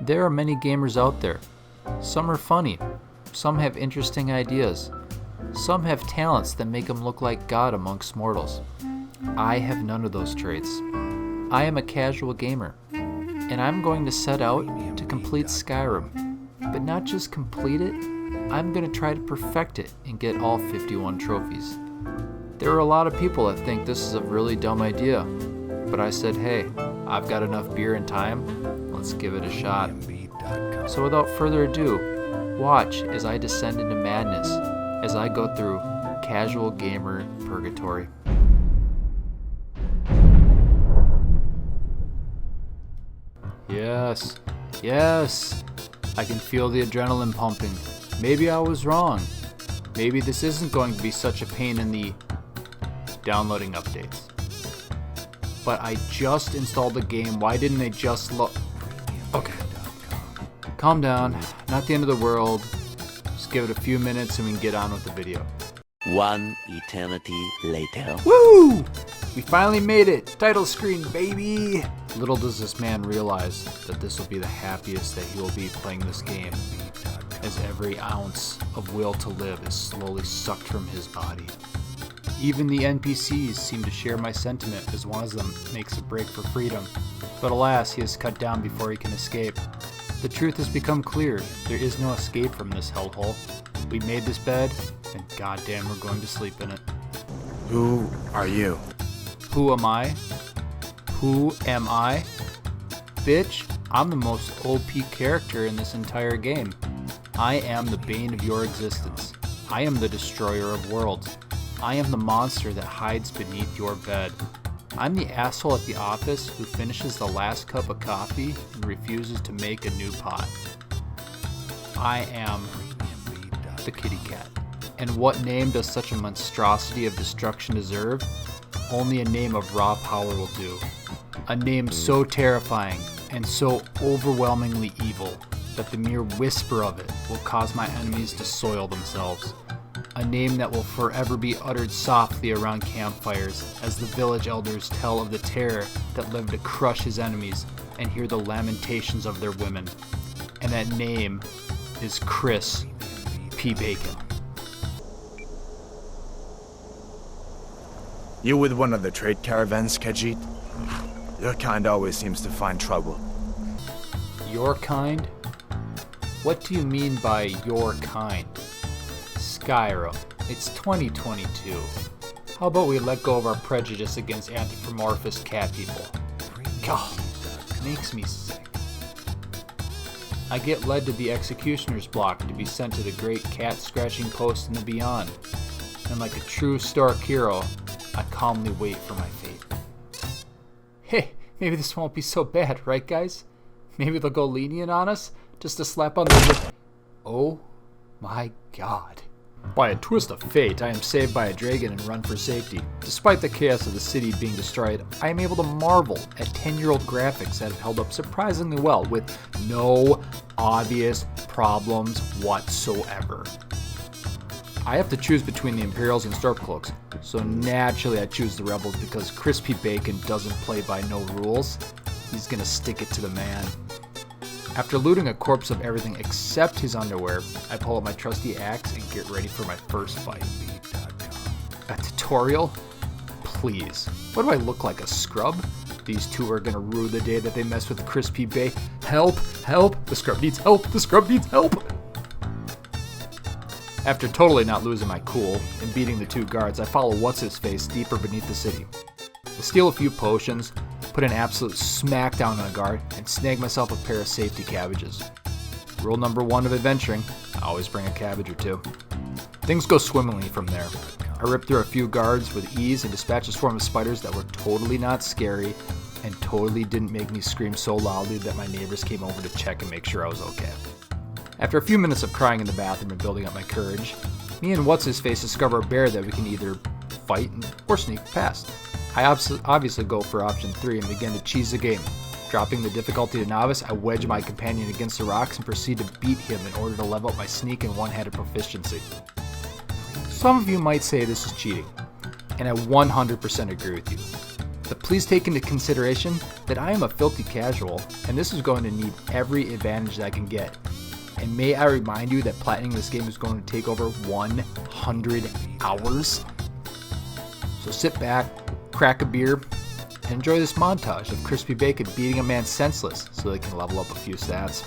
There are many gamers out there. Some are funny, some have interesting ideas, some have talents that make them look like God amongst mortals. I have none of those traits. I am a casual gamer, and I'm going to set out to complete Skyrim. But not just complete it, I'm going to try to perfect it and get all 51 trophies. There are a lot of people that think this is a really dumb idea, but I said, hey, I've got enough beer and time, let's give it a shot. So without further ado, watch as I descend into madness as I go through Casual Gamer Purgatory. Yes, I can feel the adrenaline pumping. Maybe I was wrong. Maybe this isn't going to be such a pain in the downloading updates. But I just installed the game. Why didn't they just look? Okay. Calm down. Not the end of the world. Just give it a few minutes and we can get on with the video. One eternity later. Woo! We finally made it! Title screen, baby! Little does this man realize that this will be the happiest that he will be playing this game, as every ounce of will to live is slowly sucked from his body. Even the NPCs seem to share my sentiment as one of them makes a break for freedom, but alas, he is cut down before he can escape. The truth has become clear, there is no escape from this hellhole. We made this bed, and goddamn we're going to sleep in it. Who are you? Who am I? Who am I? Bitch, I'm the most OP character in this entire game. I am the bane of your existence. I am the destroyer of worlds. I am the monster that hides beneath your bed. I'm the asshole at the office who finishes the last cup of coffee and refuses to make a new pot. I am the kitty cat. And what name does such a monstrosity of destruction deserve? Only a name of raw power will do. A name so terrifying and so overwhelmingly evil that the mere whisper of it will cause my enemies to soil themselves. A name that will forever be uttered softly around campfires as the village elders tell of the terror that lived to crush his enemies and hear the lamentations of their women. And that name is Chris P. Bacon. You with one of the trade caravans, Khajiit? Your kind always seems to find trouble. Your kind? What do you mean by your kind? Skyrim. It's 2022. How about we let go of our prejudice against anthropomorphous cat people? God, makes me sick. I get led to the executioner's block to be sent to the great cat-scratching post in the beyond. And like a true Stark hero, I calmly wait for my fate. Hey, maybe this won't be so bad, right guys? Maybe they'll go lenient on us, just to slap on the lip. Oh my god. By a twist of fate, I am saved by a dragon and run for safety. Despite the chaos of the city being destroyed, I am able to marvel at 10-year-old graphics that have held up surprisingly well with no obvious problems whatsoever. I have to choose between the Imperials and Stormcloaks, so naturally I choose the Rebels because Crispy Bacon doesn't play by no rules. He's gonna stick it to the man. After looting a corpse of everything except his underwear, I pull up my trusty axe and get ready for my first fight. A tutorial? Please. What do I look like, a scrub? These two are gonna rue the day that they mess with Crispy Bacon. Help! Help! The scrub needs help! The scrub needs help! After totally not losing my cool and beating the two guards, I follow What's-His-Face deeper beneath the city. I steal a few potions, put an absolute smackdown on a guard, and snag myself a pair of safety cabbages. Rule number 1 of adventuring, I always bring a cabbage or two. Things go swimmingly from there. I rip through a few guards with ease and dispatch a swarm of spiders that were totally not scary and totally didn't make me scream so loudly that my neighbors came over to check and make sure I was okay. After a few minutes of crying in the bathroom and building up my courage, me and What's-His-Face discover a bear that we can either fight or sneak past. I obviously go for option 3 and begin to cheese the game. Dropping the difficulty to novice, I wedge my companion against the rocks and proceed to beat him in order to level up my sneak and one-handed proficiency. Some of you might say this is cheating, and I 100% agree with you. But please take into consideration that I am a filthy casual, and this is going to need every advantage that I can get. And may I remind you that platinum this game is going to take over 100 hours? So sit back, crack a beer, and enjoy this montage of Crispy Bacon beating a man senseless so they can level up a few stats.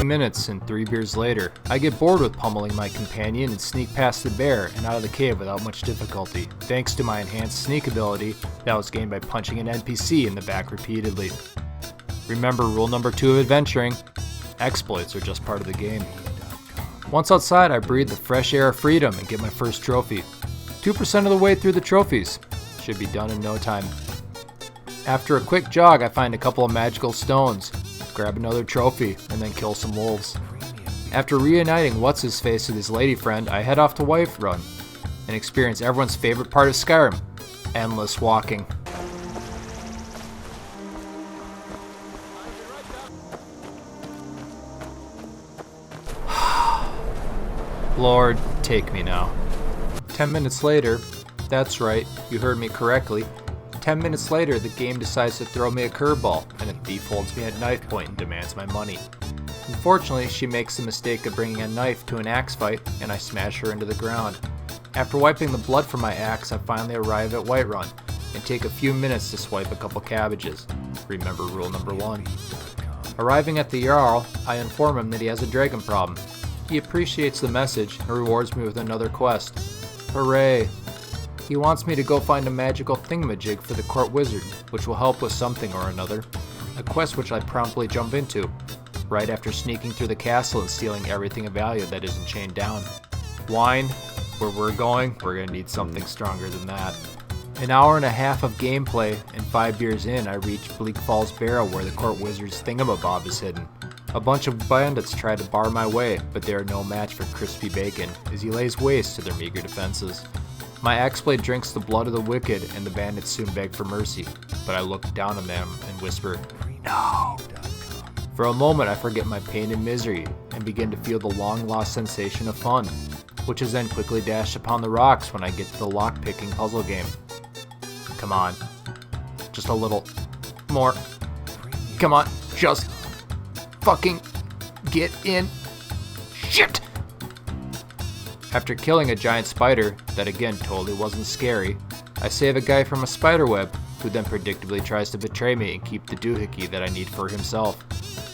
Minutes and 3 beers later, I get bored with pummeling my companion and sneak past the bear and out of the cave without much difficulty, thanks to my enhanced sneak ability that was gained by punching an NPC in the back repeatedly. Remember rule number 2 of adventuring, exploits are just part of the game. Once outside, I breathe the fresh air of freedom and get my first trophy. 2% of the way through the trophies. Should be done in no time. After a quick jog, I find a couple of magical stones, grab another trophy, and then kill some wolves. After reuniting What's-His-Face with his lady friend, I head off to Wife Run and experience everyone's favorite part of Skyrim, endless walking. Lord, take me now. 10 minutes later, that's right, you heard me correctly. 10 minutes later, the game decides to throw me a curveball, and a thief holds me at knife point and demands my money. Unfortunately, she makes the mistake of bringing a knife to an axe fight, and I smash her into the ground. After wiping the blood from my axe, I finally arrive at Whiterun, and take a few minutes to swipe a couple cabbages. Remember rule number 1. Arriving at the Jarl, I inform him that he has a dragon problem. He appreciates the message, and rewards me with another quest. Hooray! He wants me to go find a magical thingamajig for the court wizard, which will help with something or another. A quest which I promptly jump into, right after sneaking through the castle and stealing everything of value that isn't chained down. Wine? Where we're going, we're gonna need something stronger than that. An hour and a half of gameplay, and 5 beers in, I reach Bleak Falls Barrow where the court wizard's thingamabob is hidden. A bunch of bandits try to bar my way, but they are no match for Crispy Bacon, as he lays waste to their meager defenses. My axe blade drinks the blood of the wicked, and the bandits soon beg for mercy, but I look down on them and whisper, "No." For a moment I forget my pain and misery, and begin to feel the long-lost sensation of fun, which is then quickly dashed upon the rocks when I get to the lock-picking puzzle game. Come on. Just a little more. Come on, just fucking get in. Shit! After killing a giant spider, that again totally wasn't scary, I save a guy from a spider web, who then predictably tries to betray me and keep the doohickey that I need for himself.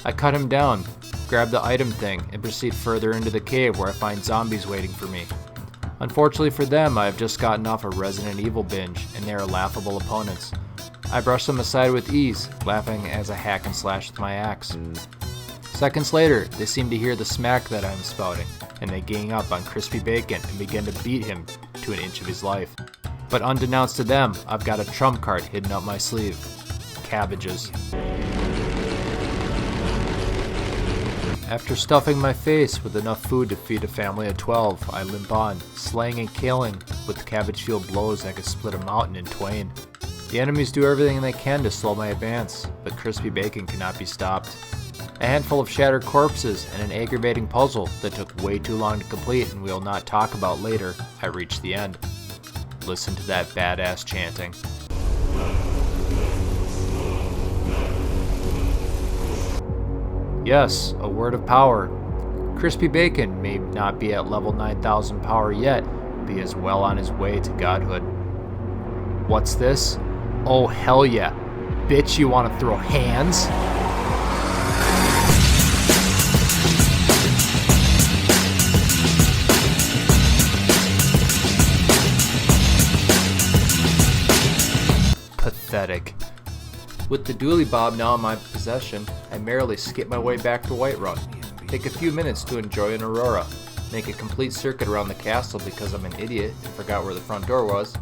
I cut him down, grab the item thing, and proceed further into the cave where I find zombies waiting for me. Unfortunately for them, I have just gotten off a Resident Evil binge, and they are laughable opponents. I brush them aside with ease, laughing as I hack and slash with my axe. Seconds later, they seem to hear the smack that I am spouting, and they gang up on Crispy Bacon and begin to beat him to an inch of his life. But unbeknownst to them, I've got a trump card hidden up my sleeve. cabbages. After stuffing my face with enough food to feed a family of 12, I limp on, slaying and killing with cabbage field blows that could split a mountain in twain. The enemies do everything they can to slow my advance, but crispy bacon cannot be stopped. A handful of shattered corpses and an aggravating puzzle that took way too long to complete and we'll not talk about later, I reached the end. Listen to that badass chanting. Yes, a word of power. Crispy Bacon may not be at level 9000 power yet, but he is well on his way to godhood. What's this? Oh hell yeah. Bitch, you wanna throw hands? Pathetic. With the dually bob now in my possession, I merrily skip my way back to Whiterun, take a few minutes to enjoy an aurora, make a complete circuit around the castle because I'm an idiot and forgot where the front door was,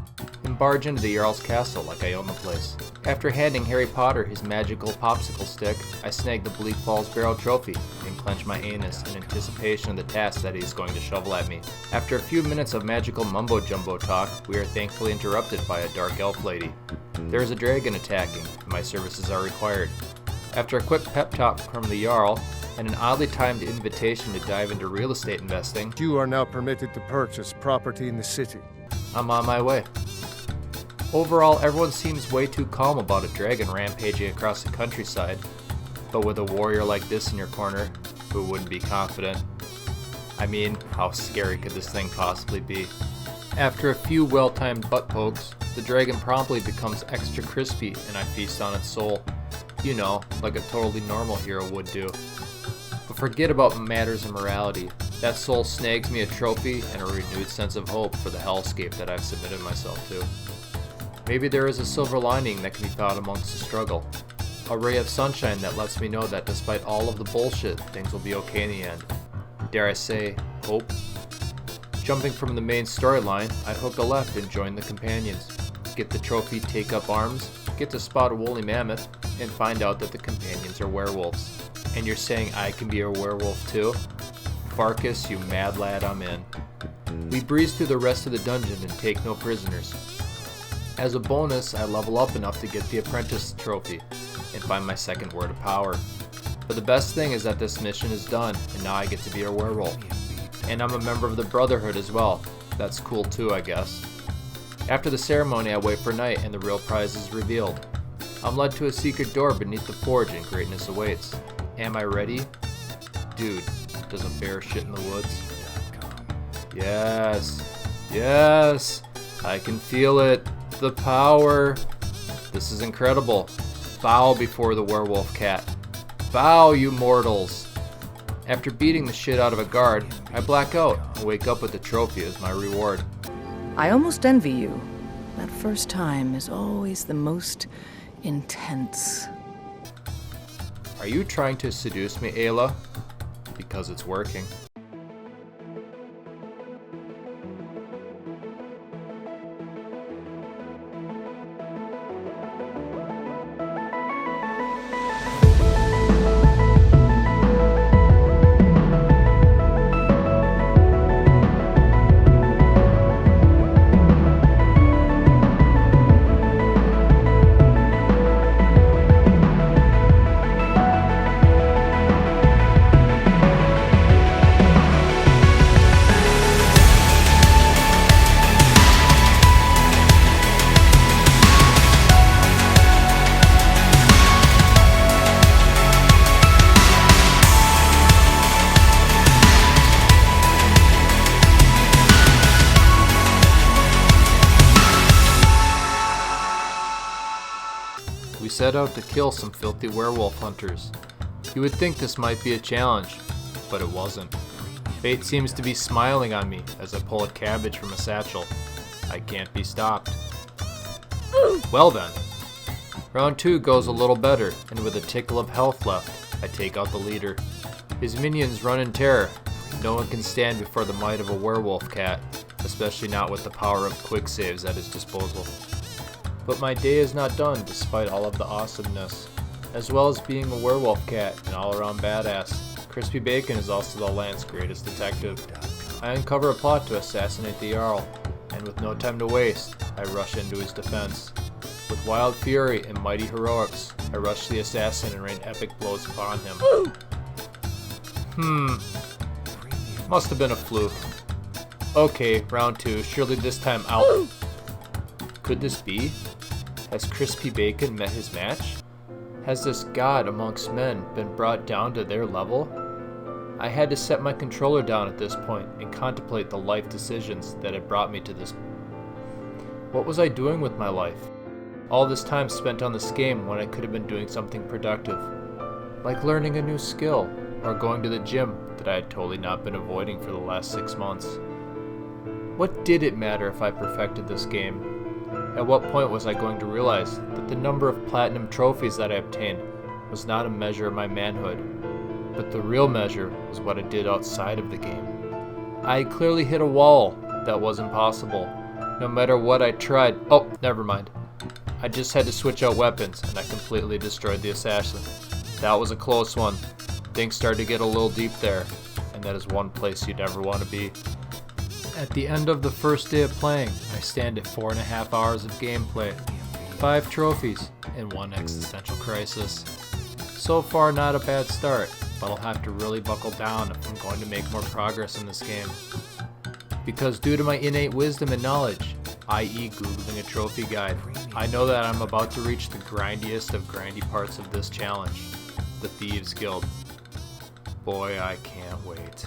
and barge into the Jarl's castle like I own the place. After handing Harry Potter his magical popsicle stick, I snag the Bleak Falls Barrel trophy and clench my anus in anticipation of the task that he's going to shovel at me. After a few minutes of magical mumbo-jumbo talk, we are thankfully interrupted by a dark elf lady. There is a dragon attacking, and my services are required. After a quick pep talk from the Jarl, and an oddly timed invitation to dive into real estate investing, You are now permitted to purchase property in the city. I'm on my way. Overall, everyone seems way too calm about a dragon rampaging across the countryside, but with a warrior like this in your corner, who wouldn't be confident? I mean, how scary could this thing possibly be? After a few well-timed butt pokes, the dragon promptly becomes extra crispy and I feast on its soul. You know, like a totally normal hero would do. But forget about matters of morality. That soul snags me a trophy and a renewed sense of hope for the hellscape that I've submitted myself to. Maybe there is a silver lining that can be found amongst the struggle. A ray of sunshine that lets me know that despite all of the bullshit, things will be okay in the end. Dare I say, hope? Jumping from the main storyline, I hook a left and join the companions. Get the trophy Take Up Arms, get to spot a woolly mammoth, and find out that the companions are werewolves. And you're saying I can be a werewolf too? Farkas, you mad lad, I'm in. We breeze through the rest of the dungeon and take no prisoners. As a bonus, I level up enough to get the apprentice trophy and find my second word of power. But the best thing is that this mission is done and now I get to be a werewolf. And I'm a member of the Brotherhood as well. That's cool too, I guess. After the ceremony, I wait for night and the real prize is revealed. I'm led to a secret door beneath the forge and greatness awaits. Am I ready? Dude, does a bear shit in the woods? Yes. Yes. I can feel it. The power. This is incredible. Bow before the werewolf cat. Bow, you mortals. After beating the shit out of a guard, I black out and wake up with the trophy as my reward. I almost envy you. That first time is always the most intense. Are you trying to seduce me, Ayla? Because it's working. We set out to kill some filthy werewolf hunters. You would think this might be a challenge, but it wasn't. Fate seems to be smiling on me as I pull a cabbage from a satchel. I can't be stopped. Well then. Round 2 goes a little better, and with a tickle of health left, I take out the leader. His minions run in terror. No one can stand before the might of a werewolf cat, especially not with the power of quick saves at his disposal. But my day is not done despite all of the awesomeness. As well as being a werewolf cat and all-around badass, Crispy Bacon is also the land's greatest detective. I uncover a plot to assassinate the Jarl, and with no time to waste, I rush into his defense. With wild fury and mighty heroics, I rush the assassin and rain epic blows upon him. Must have been a fluke. Okay, round 2, surely this time I'll... Could this be? Has Crispy Bacon met his match? Has this god amongst men been brought down to their level? I had to set my controller down at this point and contemplate the life decisions that had brought me to this. What was I doing with my life? All this time spent on this game when I could have been doing something productive, like learning a new skill or going to the gym that I had totally not been avoiding for the last 6 months. What did it matter if I perfected this game? At what point was I going to realize that the number of platinum trophies that I obtained was not a measure of my manhood, but the real measure was what I did outside of the game? I had clearly hit a wall that was impossible. No matter what I tried. Oh, never mind. I just had to switch out weapons and I completely destroyed the assassin. That was a close one. Things started to get a little deep there, and that is one place you never want to be. At the end of the first day of playing, I stand at 4.5 hours of gameplay, 5 trophies, and 1 existential crisis. So far not a bad start, but I'll have to really buckle down if I'm going to make more progress in this game. Because due to my innate wisdom and knowledge, i.e. googling a trophy guide, I know that I'm about to reach the grindiest of grindy parts of this challenge, the Thieves Guild. Boy, I can't wait.